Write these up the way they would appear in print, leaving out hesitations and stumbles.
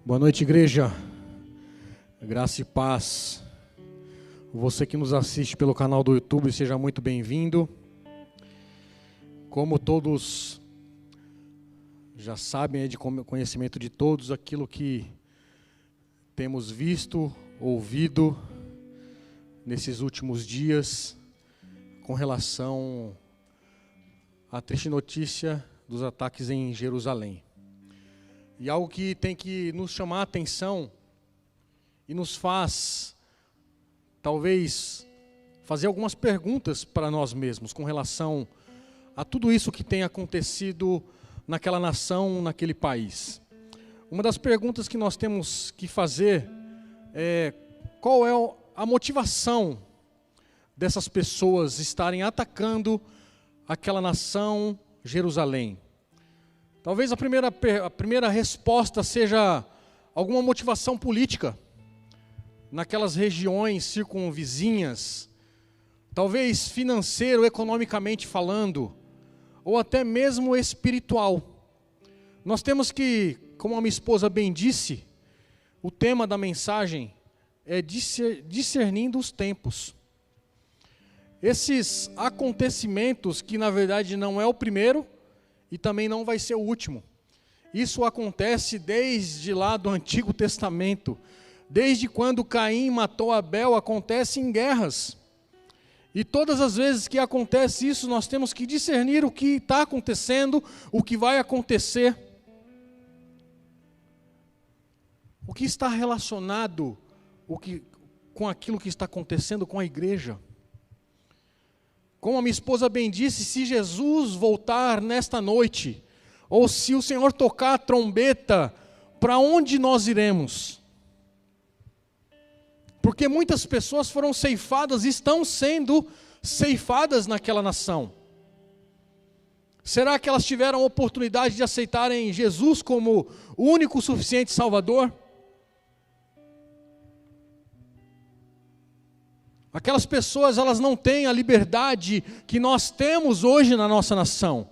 Boa noite, igreja. Graça e paz. Você que nos assiste pelo canal do YouTube, seja muito bem-vindo. Como todos já sabem, é de conhecimento de todos aquilo que temos visto, ouvido nesses últimos dias com relação à triste notícia dos ataques em Jerusalém. E algo que tem que nos chamar a atenção e nos faz, talvez, fazer algumas perguntas para nós mesmos com relação a tudo isso que tem acontecido naquela nação, naquele país. Uma das perguntas que nós temos que fazer é: qual é a motivação dessas pessoas estarem atacando aquela nação, Jerusalém? Talvez a primeira resposta seja alguma motivação política naquelas regiões circunvizinhas, talvez financeiro, economicamente falando, ou até mesmo espiritual. Nós temos que, como a minha esposa bem disse, o tema da mensagem é discernindo os tempos. Esses acontecimentos, que na verdade não é o primeiro, e também não vai ser o último. Isso acontece desde lá do Antigo Testamento. Desde quando Caim matou Abel, acontece em guerras. E todas as vezes que acontece isso, nós temos que discernir o que está acontecendo, o que vai acontecer. O que está relacionado com aquilo que está acontecendo com a igreja. Como a minha esposa bem disse, se Jesus voltar nesta noite, ou se o Senhor tocar a trombeta, para onde nós iremos? Porque muitas pessoas foram ceifadas, estão sendo ceifadas naquela nação. Será que elas tiveram a oportunidade de aceitarem Jesus como o único suficiente Salvador? Aquelas pessoas, elas não têm a liberdade que nós temos hoje na nossa nação.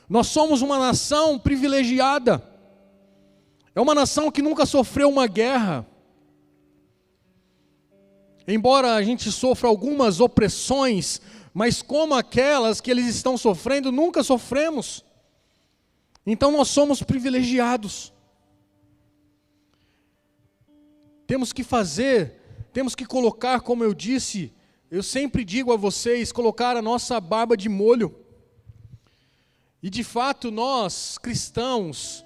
Nós somos uma nação privilegiada. É uma nação que nunca sofreu uma guerra. Embora a gente sofra algumas opressões, mas como aquelas que eles estão sofrendo, nunca sofremos. Então nós somos privilegiados. Temos que colocar, como eu disse, eu sempre digo a vocês, colocar a nossa barba de molho. E de fato nós, cristãos,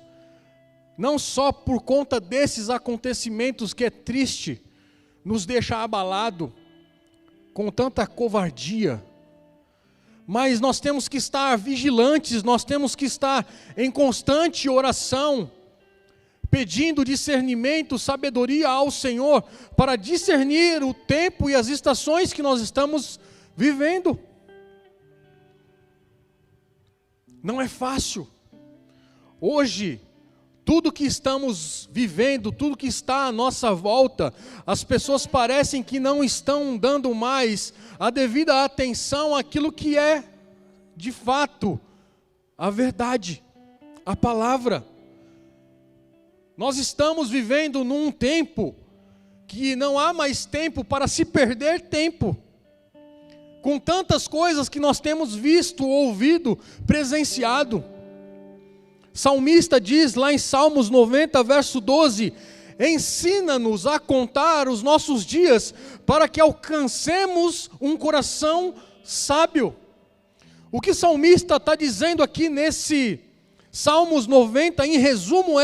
não só por conta desses acontecimentos que é triste, nos deixa abalado com tanta covardia, mas nós temos que estar vigilantes, nós temos que estar em constante oração, pedindo discernimento, sabedoria ao Senhor, para discernir o tempo e as estações que nós estamos vivendo. Não é fácil. Hoje, tudo que estamos vivendo, tudo que está à nossa volta, as pessoas parecem que não estão dando mais a devida atenção àquilo que é, de fato, a verdade, a palavra. Nós estamos vivendo num tempo que não há mais tempo para se perder tempo. Com tantas coisas que nós temos visto, ouvido, presenciado. Salmista diz lá em Salmos 90, verso 12, ensina-nos a contar os nossos dias para que alcancemos um coração sábio. O que o salmista está dizendo aqui nesse Salmos 90, em resumo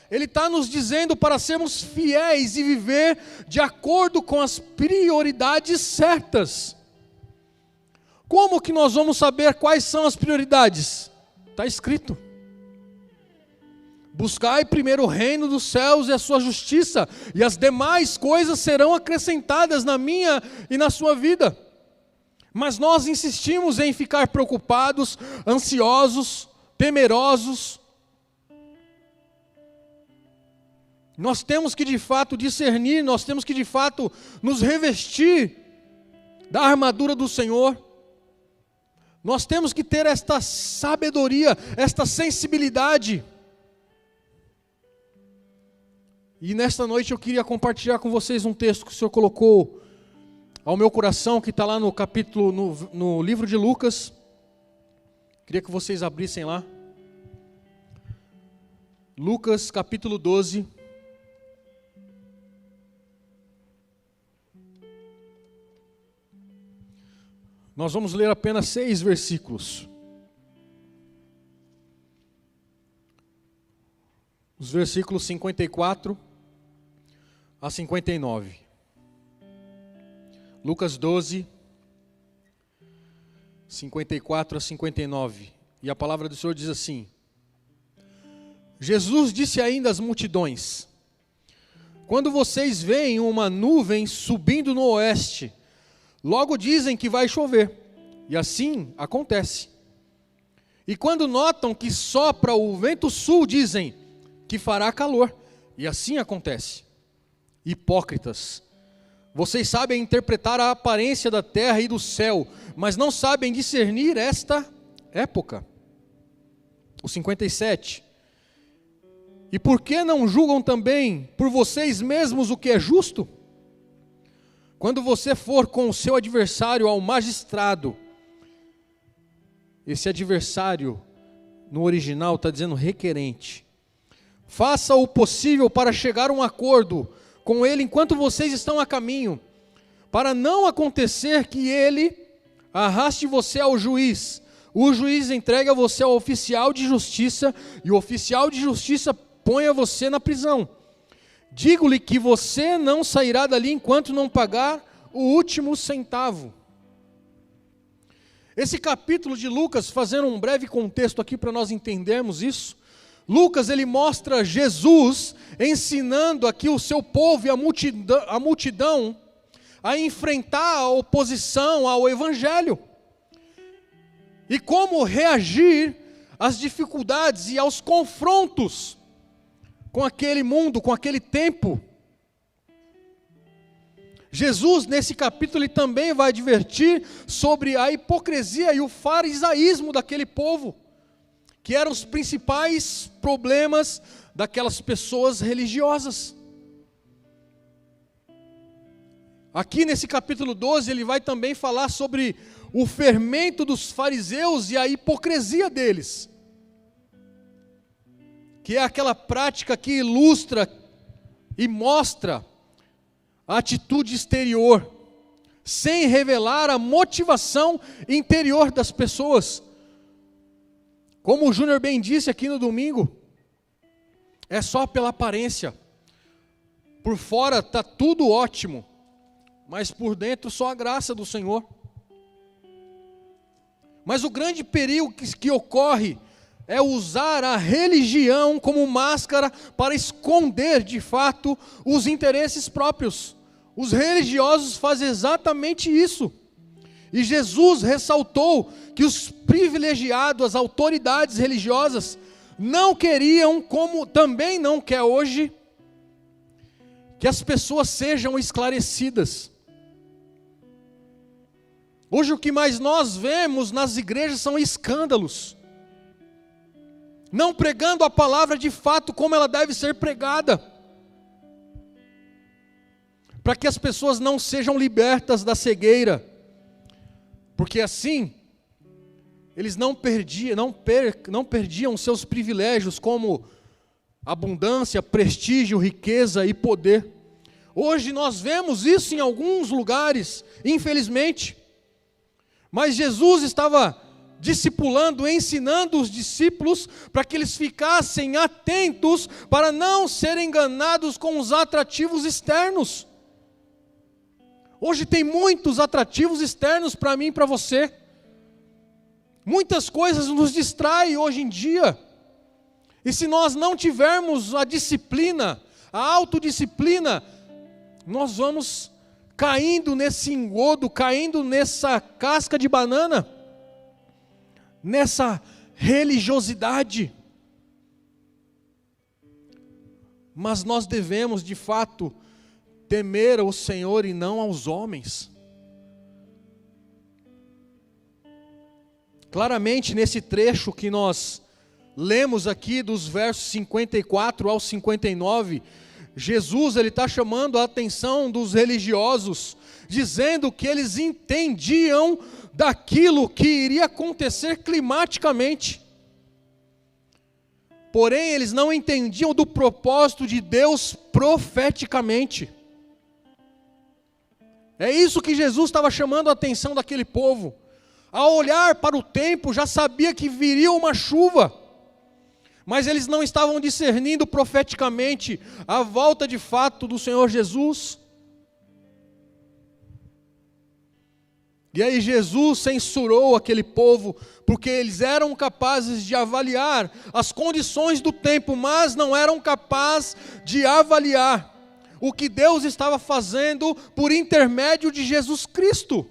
ele está nos dizendo para sermos fiéis e viver de acordo com as prioridades certas. Como que nós vamos saber quais são as prioridades? Está escrito. Buscai primeiro o reino dos céus e a sua justiça, e as demais coisas serão acrescentadas na minha e na sua vida. Mas nós insistimos em ficar preocupados, ansiosos, temerosos. Nós temos que de fato discernir, nós temos que de fato nos revestir da armadura do Senhor. Nós temos que ter esta sabedoria, esta sensibilidade. E nesta noite eu queria compartilhar com vocês um texto que o Senhor colocou ao meu coração, que está lá no capítulo, no livro de Lucas. Queria que vocês abrissem lá. Lucas capítulo 12. Nós vamos ler apenas 6 versículos. Os versículos 54 a 59. Lucas 12, 54 a 59. E a palavra do Senhor diz assim: Jesus disse ainda às multidões: quando vocês veem uma nuvem subindo no oeste, logo dizem que vai chover, e assim acontece. E quando notam que sopra o vento sul, dizem que fará calor, e assim acontece. Hipócritas, vocês sabem interpretar a aparência da terra e do céu, mas não sabem discernir esta época. O 57. E por que não julgam também por vocês mesmos o que é justo? Quando você for com o seu adversário ao magistrado, esse adversário no original está dizendo requerente, faça o possível para chegar a um acordo com ele enquanto vocês estão a caminho, para não acontecer que ele arraste você ao juiz, o juiz entregue a você ao oficial de justiça, e o oficial de justiça ponha você na prisão. Digo-lhe que você não sairá dali enquanto não pagar o último centavo. Esse capítulo de Lucas, fazendo um breve contexto aqui para nós entendermos isso, Lucas ele mostra Jesus ensinando aqui o seu povo e a multidão a enfrentar a oposição ao Evangelho. E como reagir às dificuldades e aos confrontos com aquele mundo, com aquele tempo. Jesus, nesse capítulo, ele também vai advertir sobre a hipocrisia e o farisaísmo daquele povo, que eram os principais problemas daquelas pessoas religiosas. Aqui nesse capítulo 12, ele vai também falar sobre o fermento dos fariseus e a hipocrisia deles, que é aquela prática que ilustra e mostra a atitude exterior, sem revelar a motivação interior das pessoas. Como o Júnior bem disse aqui no domingo, é só pela aparência. Por fora está tudo ótimo, mas por dentro só a graça do Senhor. Mas o grande perigo que ocorre é usar a religião como máscara para esconder de fato os interesses próprios. Os religiosos fazem exatamente isso. E Jesus ressaltou que os privilegiados, as autoridades religiosas, não queriam, como também não quer hoje, que as pessoas sejam esclarecidas. Hoje o que mais nós vemos nas igrejas são escândalos, não pregando a palavra de fato como ela deve ser pregada, para que as pessoas não sejam libertas da cegueira, porque assim eles não perdiam seus privilégios como abundância, prestígio, riqueza e poder. Hoje nós vemos isso em alguns lugares, infelizmente, mas Jesus estava discipulando, ensinando os discípulos para que eles ficassem atentos para não serem enganados com os atrativos externos. Hoje tem muitos atrativos externos para mim e para você. Muitas coisas nos distraem hoje em dia. E se nós não tivermos a disciplina, a autodisciplina, nós vamos caindo nesse engodo, caindo nessa casca de banana, nessa religiosidade. Mas nós devemos, de fato, temer ao Senhor e não aos homens. Claramente, nesse trecho que nós lemos aqui, dos versos 54 ao 59, Jesus ele está chamando a atenção dos religiosos, dizendo que eles entendiam daquilo que iria acontecer climaticamente. Porém, eles não entendiam do propósito de Deus profeticamente. É isso que Jesus estava chamando a atenção daquele povo. Ao olhar para o tempo, já sabia que viria uma chuva, mas eles não estavam discernindo profeticamente a volta de fato do Senhor Jesus. E aí Jesus censurou aquele povo, porque eles eram capazes de avaliar as condições do tempo, mas não eram capazes de avaliar o que Deus estava fazendo por intermédio de Jesus Cristo,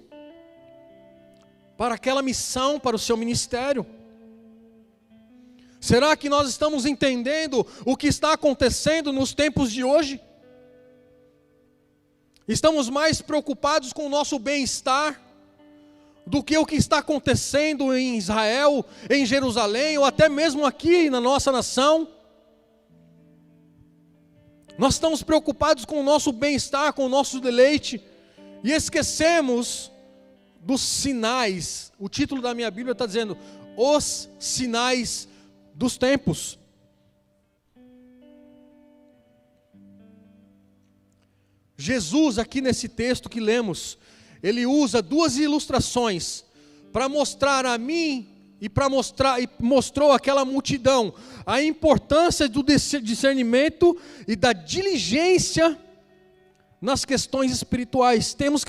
para aquela missão, para o seu ministério. Será que nós estamos entendendo o que está acontecendo nos tempos de hoje? Estamos mais preocupados com o nosso bem-estar do que o que está acontecendo em Israel, em Jerusalém, ou até mesmo aqui na nossa nação. Nós estamos preocupados com o nosso bem-estar, com o nosso deleite, e esquecemos dos sinais. O título da minha Bíblia está dizendo: os sinais dos tempos. Jesus, aqui nesse texto que lemos, ele usa duas ilustrações para mostrar a mim e mostrou àquela multidão a importância do discernimento e da diligência nas questões espirituais. Temos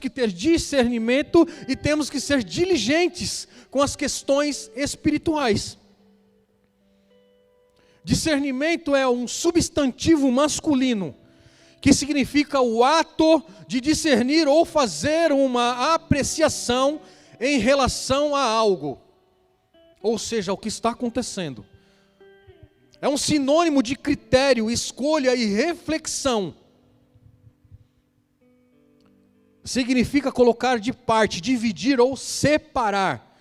que ter discernimento e temos que ser diligentes com as questões espirituais. Discernimento é um substantivo masculino, que significa o ato de discernir ou fazer uma apreciação em relação a algo, ou seja, o que está acontecendo. É um sinônimo de critério, escolha e reflexão. Significa colocar de parte, dividir ou separar.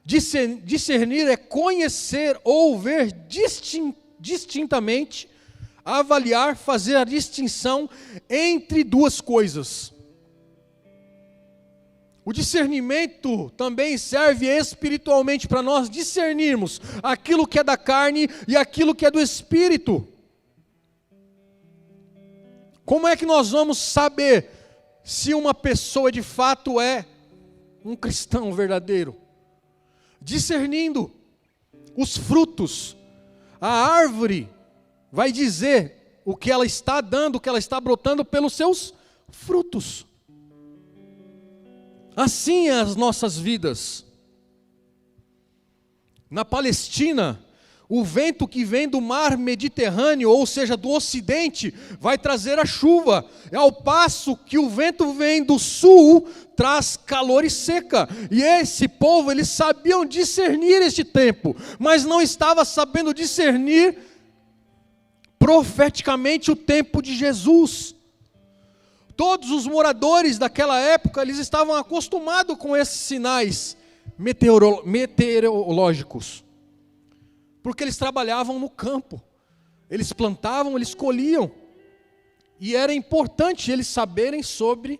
Discernir é conhecer ou ver distintamente, avaliar, fazer a distinção entre duas coisas. O discernimento também serve espiritualmente para nós discernirmos aquilo que é da carne e aquilo que é do espírito. Como é que nós vamos saber se uma pessoa de fato é um cristão verdadeiro? Discernindo os frutos. A árvore vai dizer o que ela está dando, o que ela está brotando pelos seus frutos. Assim é as nossas vidas. Na Palestina, o vento que vem do mar Mediterrâneo, ou seja, do ocidente, vai trazer a chuva, ao passo que o vento vem do sul, traz calor e seca. E esse povo, eles sabiam discernir este tempo, mas não estava sabendo discernir profeticamente o tempo de Jesus. Todos os moradores daquela época, eles estavam acostumados com esses sinais meteorológicos, porque eles trabalhavam no campo, eles plantavam, eles colhiam, e era importante eles saberem sobre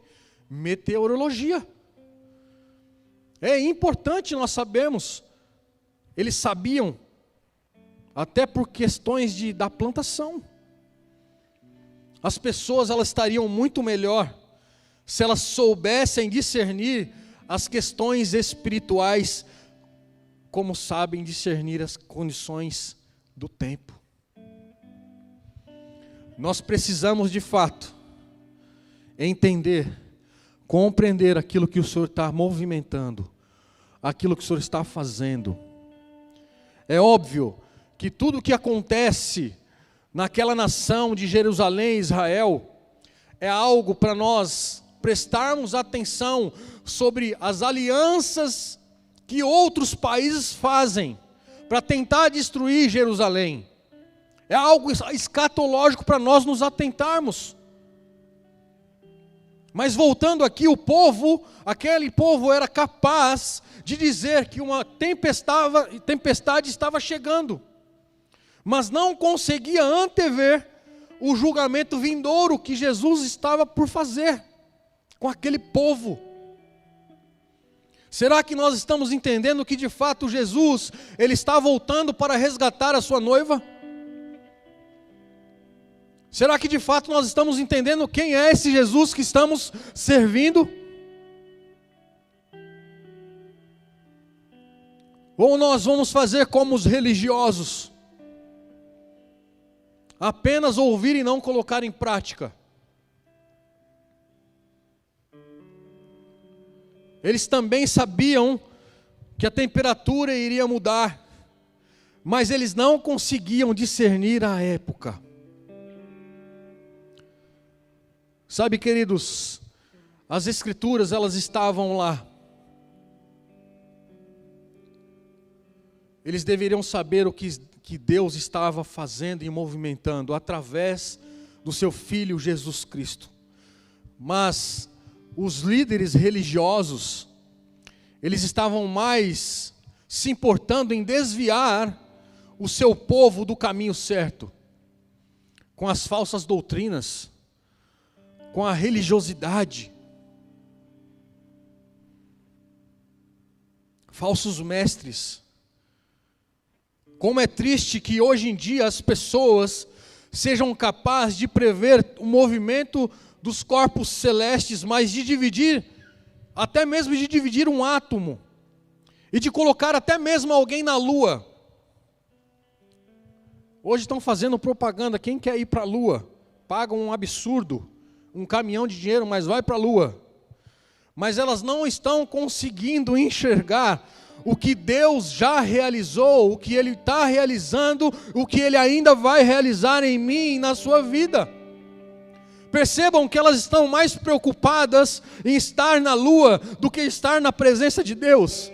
meteorologia. É importante nós sabermos, eles sabiam, até por questões da plantação. As pessoas, elas estariam muito melhor se elas soubessem discernir as questões espirituais, como sabem discernir as condições do tempo. Nós precisamos de fato entender, compreender aquilo que o Senhor está movimentando, aquilo que o Senhor está fazendo. É óbvio que tudo o que acontece naquela nação de Jerusalém, Israel, é algo para nós prestarmos atenção sobre as alianças que outros países fazem para tentar destruir Jerusalém. É algo escatológico para nós nos atentarmos. Mas voltando aqui, aquele povo era capaz de dizer que uma tempestade estava chegando, mas não conseguia antever o julgamento vindouro que Jesus estava por fazer com aquele povo. Será que nós estamos entendendo que de fato Jesus, Ele está voltando para resgatar a sua noiva? Será que de fato nós estamos entendendo quem é esse Jesus que estamos servindo? Ou nós vamos fazer como os religiosos, apenas ouvir e não colocar em prática? Eles também sabiam que a temperatura iria mudar, mas eles não conseguiam discernir a época. Sabe, queridos, as Escrituras, elas estavam lá. Eles deveriam saber o que Deus estava fazendo e movimentando através do seu Filho Jesus Cristo. Mas os líderes religiosos, eles estavam mais se importando em desviar o seu povo do caminho certo, com as falsas doutrinas, com a religiosidade, falsos mestres. Como é triste que hoje em dia as pessoas sejam capazes de prever o movimento dos corpos celestes, mas de dividir, até mesmo de dividir um átomo, e de colocar até mesmo alguém na lua. Hoje estão fazendo propaganda, quem quer ir para a lua? Paga um absurdo, um caminhão de dinheiro, mas vai para a lua. Mas elas não estão conseguindo enxergar o que Deus já realizou, o que Ele está realizando, o que Ele ainda vai realizar em mim e na sua vida. Percebam que elas estão mais preocupadas em estar na lua do que estar na presença de Deus.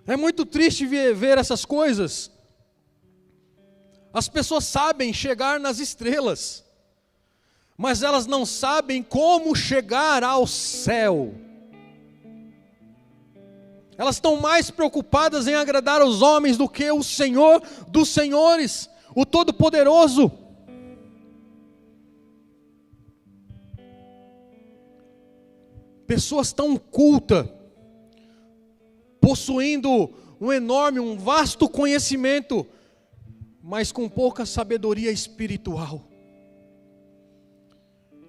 É muito triste ver essas coisas. As pessoas sabem chegar nas estrelas, mas elas não sabem como chegar ao céu. Elas estão mais preocupadas em agradar aos homens do que o Senhor dos senhores, o Todo-Poderoso. Pessoas tão cultas, possuindo um vasto conhecimento, mas com pouca sabedoria espiritual.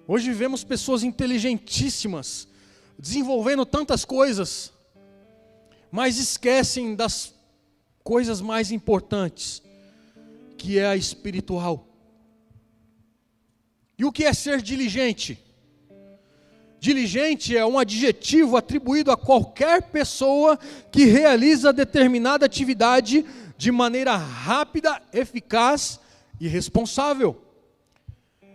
Hoje vivemos pessoas inteligentíssimas, desenvolvendo tantas coisas, mas esquecem das coisas mais importantes, que é a espiritual. E o que é ser diligente? Diligente é um adjetivo atribuído a qualquer pessoa que realiza determinada atividade de maneira rápida, eficaz e responsável.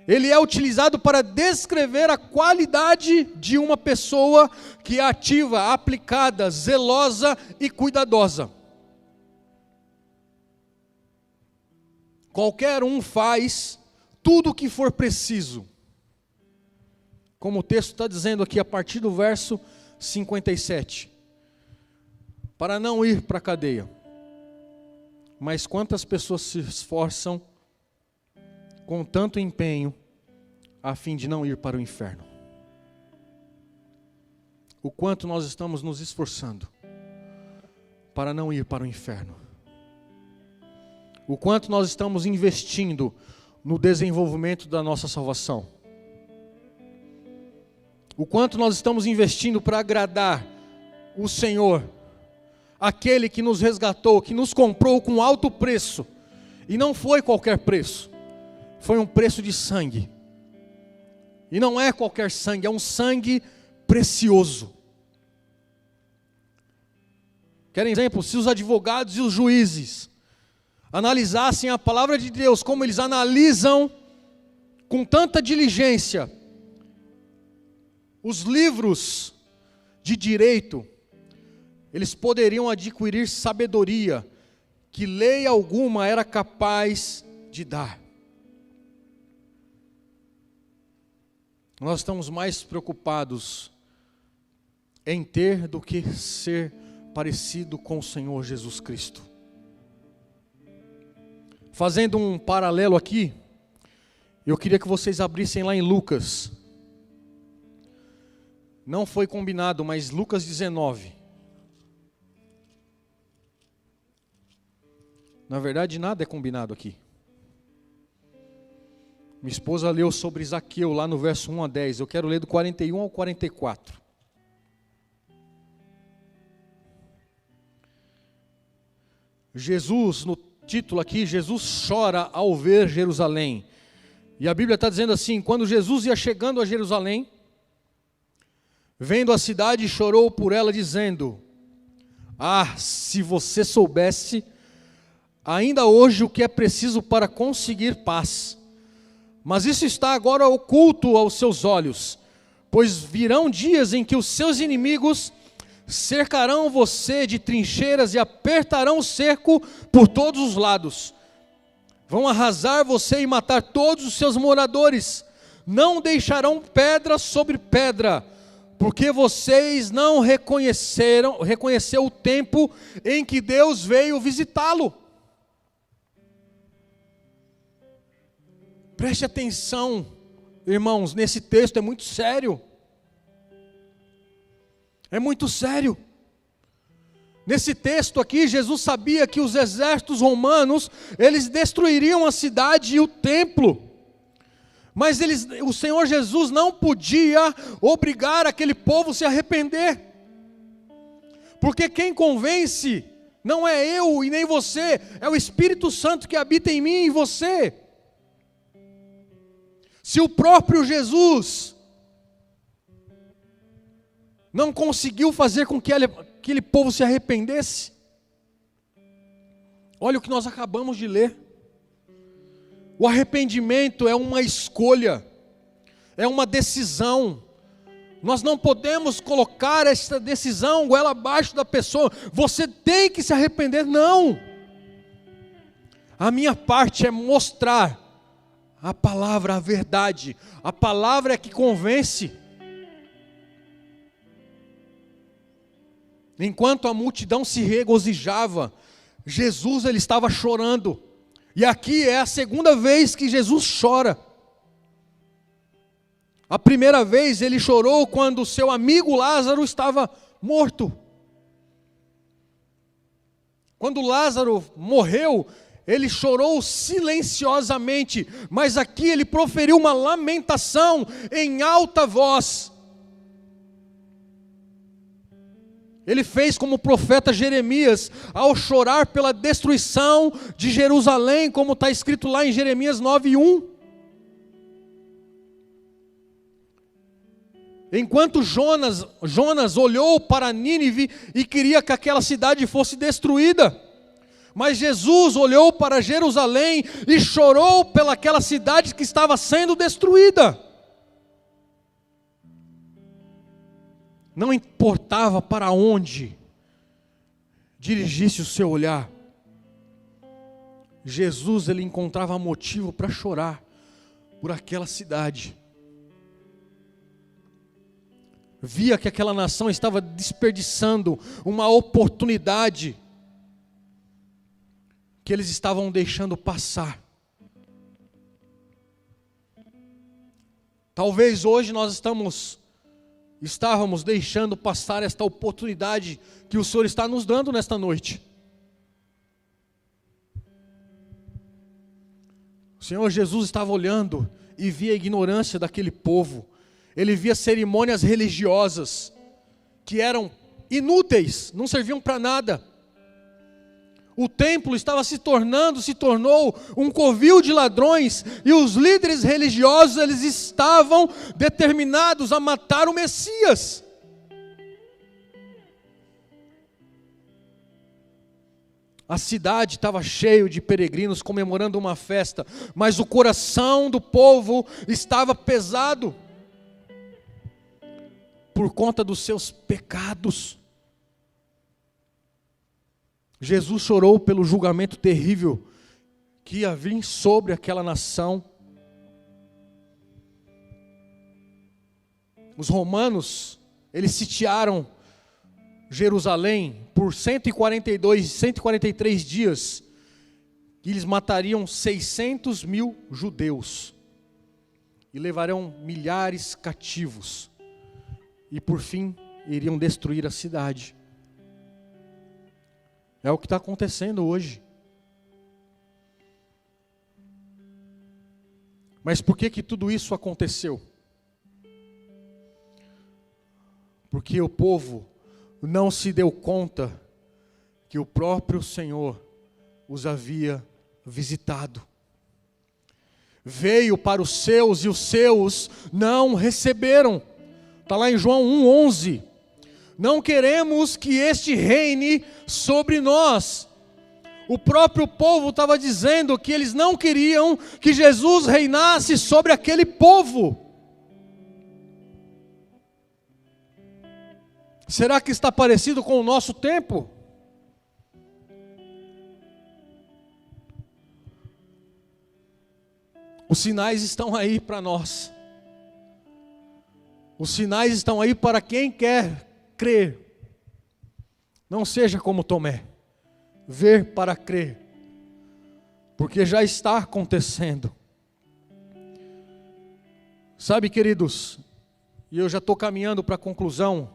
Ele é utilizado para descrever a qualidade de uma pessoa que é ativa, aplicada, zelosa e cuidadosa. Qualquer um faz tudo o que for preciso. Como o texto está dizendo aqui a partir do verso 57. Para não ir para a cadeia. Mas quantas pessoas se esforçam com tanto empenho a fim de não ir para o inferno? O quanto nós estamos nos esforçando para não ir para o inferno? O quanto nós estamos investindo no desenvolvimento da nossa salvação? O quanto nós estamos investindo para agradar o Senhor, aquele que nos resgatou, que nos comprou com alto preço, e não foi qualquer preço, foi um preço de sangue, e não é qualquer sangue, é um sangue precioso. Querem exemplo? Se os advogados e os juízes analisassem a palavra de Deus, como eles analisam com tanta diligência os livros de direito, eles poderiam adquirir sabedoria que lei alguma era capaz de dar. Nós estamos mais preocupados em ter do que ser parecido com o Senhor Jesus Cristo. Fazendo um paralelo aqui, eu queria que vocês abrissem lá em Lucas. Não foi combinado, mas Lucas 19. Na verdade, nada é combinado aqui. Minha esposa leu sobre Zaqueu lá no verso 1 a 10. Eu quero ler do 41 ao 44. Jesus, no título aqui, Jesus chora ao ver Jerusalém. E a Bíblia está dizendo assim: quando Jesus ia chegando a Jerusalém, vendo a cidade, chorou por ela, dizendo: ah, se você soubesse, ainda hoje o que é preciso para conseguir paz. Mas isso está agora oculto aos seus olhos, pois virão dias em que os seus inimigos cercarão você de trincheiras e apertarão o cerco por todos os lados. Vão arrasar você e matar todos os seus moradores. Não deixarão pedra sobre pedra, porque vocês não reconheceu o tempo em que Deus veio visitá-lo. Preste atenção, irmãos, nesse texto é muito sério. É muito sério. Nesse texto aqui, Jesus sabia que os exércitos romanos, eles destruiriam a cidade e o templo. Mas o Senhor Jesus não podia obrigar aquele povo a se arrepender. Porque quem convence não é eu e nem você, é o Espírito Santo que habita em mim e em você. Se o próprio Jesus não conseguiu fazer com que aquele povo se arrependesse, olha o que nós acabamos de ler. O arrependimento é uma escolha, é uma decisão. Nós não podemos colocar essa decisão goela abaixo da pessoa. Você tem que se arrepender, não. A minha parte é mostrar a palavra, a verdade. A palavra é que convence. Enquanto a multidão se regozijava, Jesus ele estava chorando. E aqui é a segunda vez que Jesus chora. A primeira vez ele chorou quando seu amigo Lázaro estava morto. Quando Lázaro morreu, ele chorou silenciosamente, mas aqui ele proferiu uma lamentação em alta voz. Ele fez como o profeta Jeremias, ao chorar pela destruição de Jerusalém, como está escrito lá em Jeremias 9:1. Enquanto Jonas olhou para Nínive e queria que aquela cidade fosse destruída, mas Jesus olhou para Jerusalém e chorou pelaquela cidade que estava sendo destruída. Não importava para onde dirigisse o seu olhar, Jesus ele encontrava motivo para chorar por aquela cidade. Via que aquela nação estava desperdiçando uma oportunidade que eles estavam deixando passar. Talvez hoje nós estávamos deixando passar esta oportunidade que o Senhor está nos dando nesta noite. O Senhor Jesus estava olhando e via a ignorância daquele povo. Ele via cerimônias religiosas que eram inúteis, não serviam para nada. O templo se tornou um covil de ladrões, e os líderes religiosos, eles estavam determinados a matar o Messias. A cidade estava cheia de peregrinos comemorando uma festa, mas o coração do povo estava pesado por conta dos seus pecados. Jesus chorou pelo julgamento terrível que ia vir sobre aquela nação. Os romanos, eles sitiaram Jerusalém por 143 dias. que eles matariam 600 mil judeus e levariam milhares cativos e por fim iriam destruir a cidade. É o que está acontecendo hoje. Mas por que tudo isso aconteceu? Porque o povo não se deu conta que o próprio Senhor os havia visitado. Veio para os seus e os seus não receberam. Está lá em João 1,11. Não queremos que este reine sobre nós. O próprio povo estava dizendo que eles não queriam que Jesus reinasse sobre aquele povo. Será que está parecido com o nosso tempo? Os sinais estão aí para nós. Os sinais estão aí para quem quer crer. Não seja como Tomé. Ver para crer. Porque já está acontecendo. Sabe, queridos, e eu já estou caminhando para a conclusão.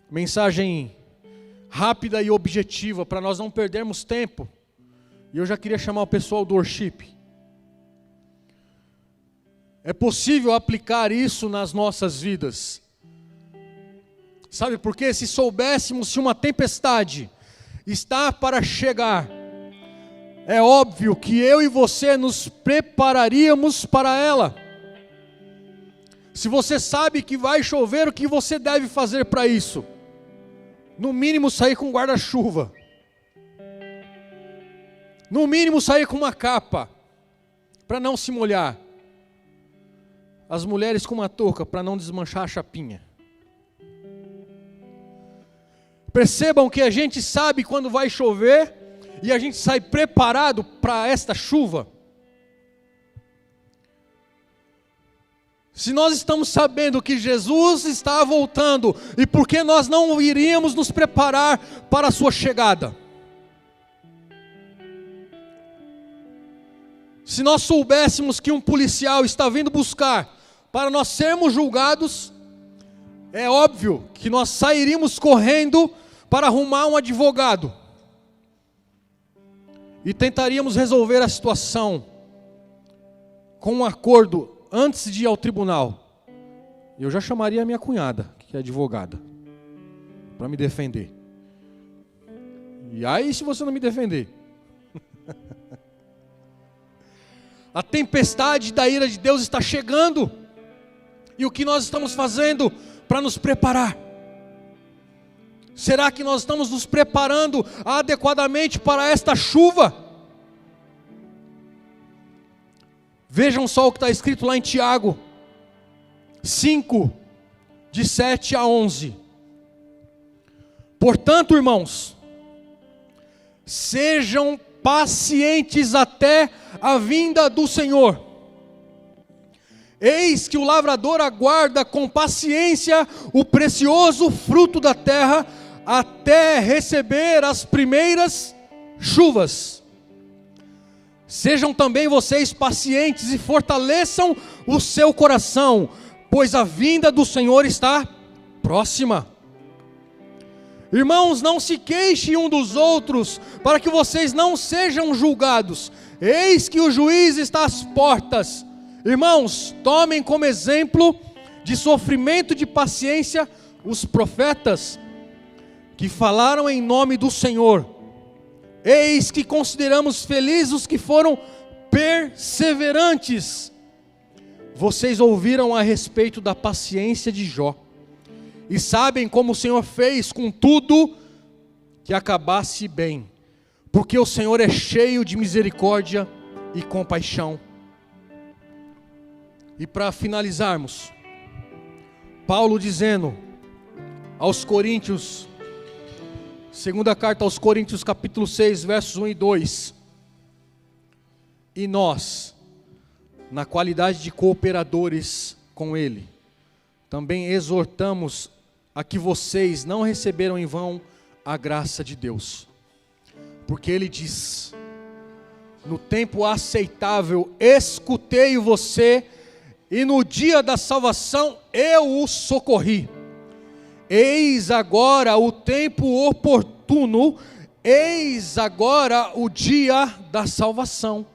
Mensagem rápida e objetiva, para nós não perdermos tempo. E eu já queria chamar o pessoal do worship. É possível aplicar isso nas nossas vidas. Sabe por quê? Se soubéssemos se uma tempestade está para chegar, é óbvio que eu e você nos prepararíamos para ela. Se você sabe que vai chover, o que você deve fazer para isso? No mínimo sair com guarda-chuva. No mínimo sair com uma capa, para não se molhar. As mulheres com uma touca, para não desmanchar a chapinha. Percebam que a gente sabe quando vai chover, e a gente sai preparado para esta chuva. Se nós estamos sabendo que Jesus está voltando, e por que nós não iríamos nos preparar para a sua chegada? Se nós soubéssemos que um policial está vindo buscar para nós sermos julgados, é óbvio que nós sairíamos correndo para arrumar um advogado e tentaríamos resolver a situação com um acordo antes de ir ao tribunal. Eu já chamaria a minha cunhada, que é advogada, para me defender. E aí, se você não me defender? A tempestade da ira de Deus está chegando. E o que nós estamos fazendo para nos preparar? Será que nós estamos nos preparando adequadamente para esta chuva? Vejam só o que está escrito lá em Tiago 5, de 7 a 11. Portanto, irmãos, sejam pacientes até a vinda do Senhor. Eis que o lavrador aguarda com paciência o precioso fruto da terra, até receber as primeiras chuvas. Sejam também vocês pacientes e fortaleçam o seu coração, pois a vinda do Senhor está próxima. Irmãos, não se queixem um dos outros, para que vocês não sejam julgados. Eis que o juiz está às portas. Irmãos, tomem como exemplo de sofrimento e de paciência os profetas que falaram em nome do Senhor. Eis que consideramos felizes os que foram perseverantes. Vocês ouviram a respeito da paciência de Jó, e sabem como o Senhor fez com tudo que acabasse bem, porque o Senhor é cheio de misericórdia e compaixão. E para finalizarmos, Paulo dizendo aos Coríntios, segunda carta aos Coríntios, capítulo 6, versos 1 e 2. E nós, na qualidade de cooperadores com Ele, também exortamos a que vocês não receberam em vão a graça de Deus. Porque Ele diz: no tempo aceitável escutei você, e no dia da salvação eu o socorri. Eis agora o tempo oportuno, eis agora o dia da salvação.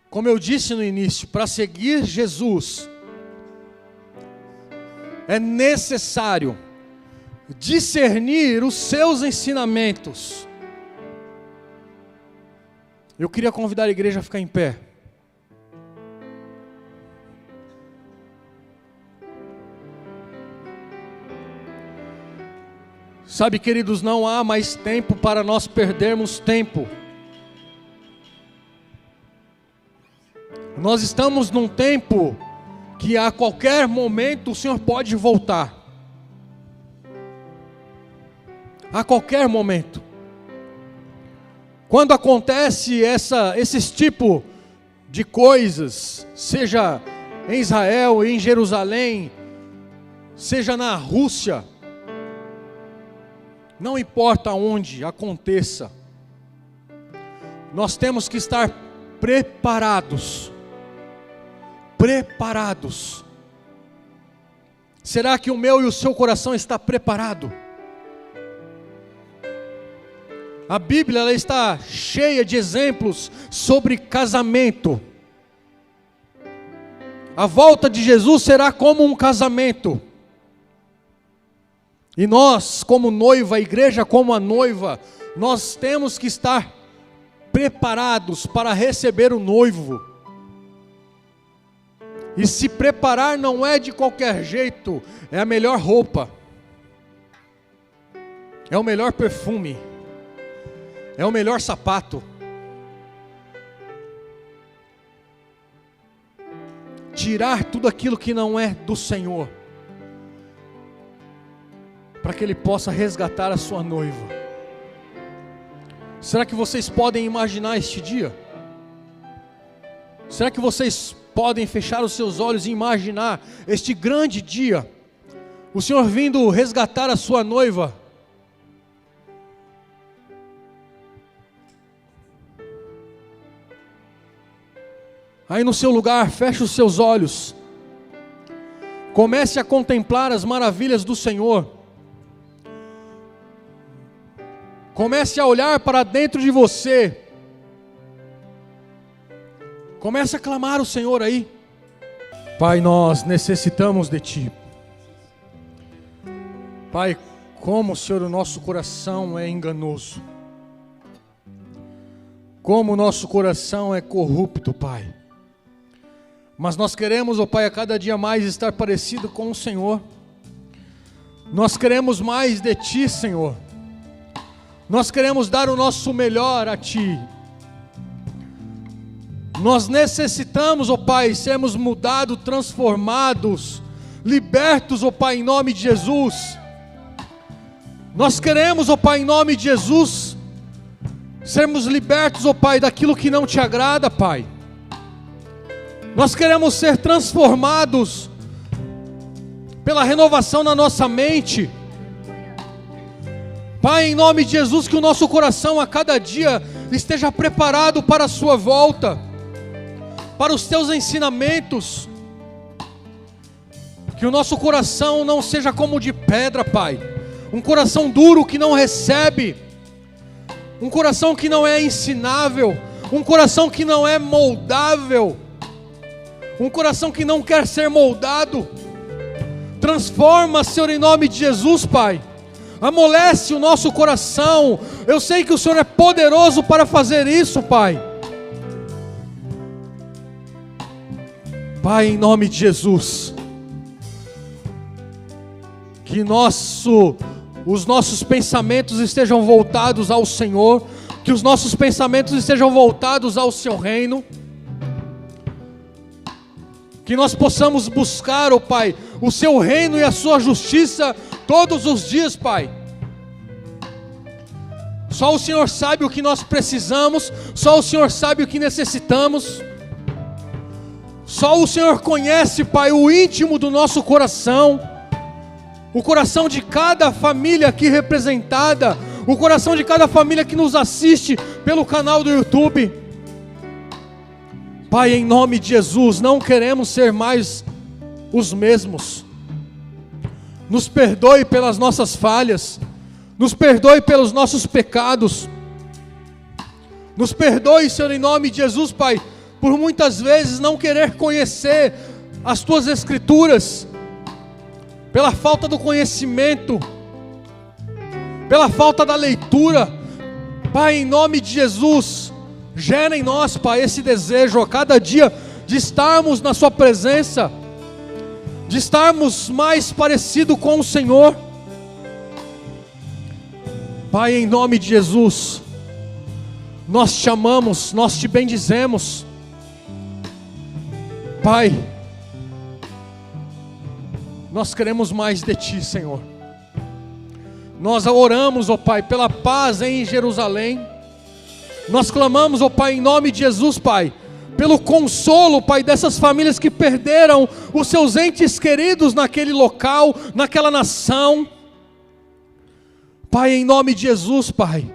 Como eu disse no início, para seguir Jesus, é necessário discernir os seus ensinamentos. Eu queria convidar a igreja a ficar em pé. Sabe, queridos, não há mais tempo para nós perdermos tempo. Nós estamos num tempo que a qualquer momento o Senhor pode voltar. A qualquer momento. Quando acontece esses tipos de coisas, seja em Israel, em Jerusalém, seja na Rússia, não importa onde aconteça, nós temos que estar preparados. Preparados. Será que o meu e o seu coração está preparado? A Bíblia ela está cheia de exemplos sobre casamento. A volta de Jesus será como um casamento. E nós, como noiva, a igreja como a noiva, nós temos que estar preparados para receber o noivo. E se preparar não é de qualquer jeito, é a melhor roupa, é o melhor perfume, é o melhor sapato. Tirar tudo aquilo que não é do Senhor, para que Ele possa resgatar a sua noiva. Será que vocês podem imaginar este dia? Será que vocês podem fechar os seus olhos e imaginar este grande dia? O Senhor vindo resgatar a sua noiva. Aí no seu lugar, feche os seus olhos. Comece a contemplar as maravilhas do Senhor. Comece a olhar para dentro de você. Comece a clamar o Senhor aí. Pai, nós necessitamos de Ti. Pai, como, Senhor, o nosso coração é enganoso. Como o nosso coração é corrupto, Pai. Mas nós queremos, ó Pai, a cada dia mais estar parecido com o Senhor. Nós queremos mais de Ti, Senhor. Nós queremos dar o nosso melhor a Ti. Nós necessitamos, ó Pai, sermos mudados, transformados, libertos, ó Pai, em nome de Jesus. Nós queremos, ó Pai, em nome de Jesus, sermos libertos, ó Pai, daquilo que não Te agrada, Pai. Nós queremos ser transformados pela renovação na nossa mente. Pai, em nome de Jesus, que o nosso coração a cada dia esteja preparado para a Sua volta, para os Teus ensinamentos. Que o nosso coração não seja como de pedra, Pai. Um coração duro que não recebe. Um coração que não é ensinável. Um coração que não é moldável. Um coração que não quer ser moldado. Transforma, Senhor, em nome de Jesus, Pai. Amolece o nosso coração. Eu sei que o Senhor é poderoso para fazer isso, Pai. Pai, em nome de Jesus, que os nossos pensamentos estejam voltados ao Senhor, que os nossos pensamentos estejam voltados ao Seu reino, que nós possamos buscar, ó Pai, o Seu reino e a Sua justiça todos os dias, Pai. Só o Senhor sabe o que nós precisamos, só o Senhor sabe o que necessitamos. Só o Senhor conhece, Pai, o íntimo do nosso coração. o coração de cada família aqui representada, o coração de cada família que nos assiste pelo canal do YouTube. Pai, em nome de Jesus, não queremos ser mais os mesmos. Nos perdoe pelas nossas falhas, nos perdoe pelos nossos pecados, nos perdoe, Senhor, em nome de Jesus, Pai, por muitas vezes não querer conhecer as Tuas Escrituras, pela falta do conhecimento, pela falta da leitura. Pai, em nome de Jesus, gera em nós, Pai, esse desejo a cada dia de estarmos na Sua presença, de estarmos mais parecido com o Senhor. Pai, em nome de Jesus, nós te amamos, nós te bendizemos. Pai, nós queremos mais de Ti, Senhor. Nós oramos, ó Pai, pela paz em Jerusalém. Nós clamamos, ó Pai, em nome de Jesus, Pai, pelo consolo, Pai, dessas famílias que perderam os seus entes queridos naquele local, naquela nação. Pai, em nome de Jesus, Pai,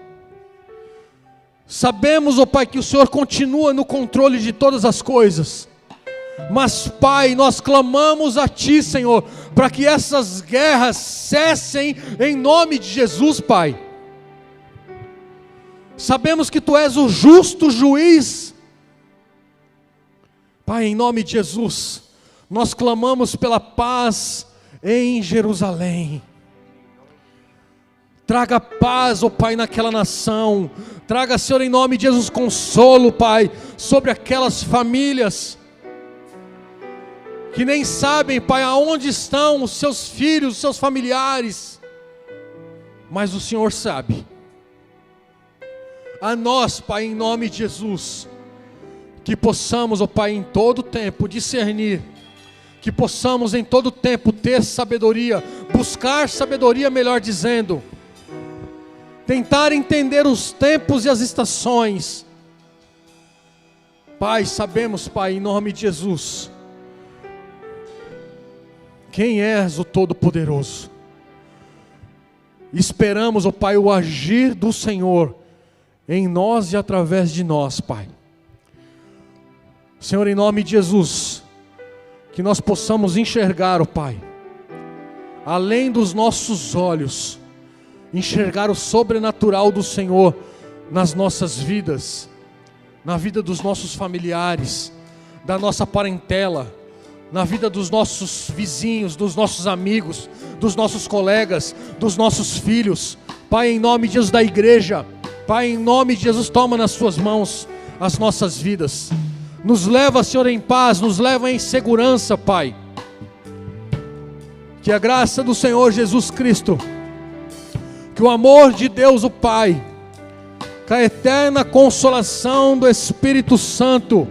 sabemos, ó Pai, que o Senhor continua no controle de todas as coisas. Mas, Pai, nós clamamos a Ti, Senhor, para que essas guerras cessem em nome de Jesus, Pai. Sabemos que Tu és o justo juiz. Pai, em nome de Jesus, nós clamamos pela paz em Jerusalém. Traga paz, ó Pai, naquela nação. Traga, Senhor, em nome de Jesus, consolo, Pai, sobre aquelas famílias que nem sabem, Pai, aonde estão os seus filhos, os seus familiares, mas o Senhor sabe. A nós, Pai, em nome de Jesus, que possamos, ó Pai, em todo tempo discernir, que possamos em todo tempo ter sabedoria, buscar sabedoria, melhor dizendo, tentar entender os tempos e as estações. Pai, sabemos, Pai, em nome de Jesus, quem és o Todo-Poderoso. Esperamos, ó Pai, o agir do Senhor em nós e através de nós, Pai. Senhor, em nome de Jesus, que nós possamos enxergar, ó Pai, além dos nossos olhos, enxergar o sobrenatural do Senhor nas nossas vidas, na vida dos nossos familiares, da nossa parentela, na vida dos nossos vizinhos, dos nossos amigos, dos nossos colegas, dos nossos filhos. Pai, em nome de Jesus, da igreja, Pai, em nome de Jesus, toma nas Suas mãos as nossas vidas. Nos leva, Senhor, em paz, nos leva em segurança, Pai. Que a graça do Senhor Jesus Cristo, que o amor de Deus o Pai, que a eterna consolação do Espírito Santo,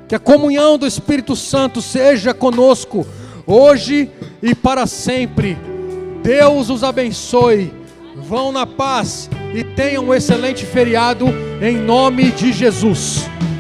que a comunhão do Espírito Santo seja conosco, hoje e para sempre. Deus os abençoe. Vão na paz e tenham um excelente feriado, em nome de Jesus.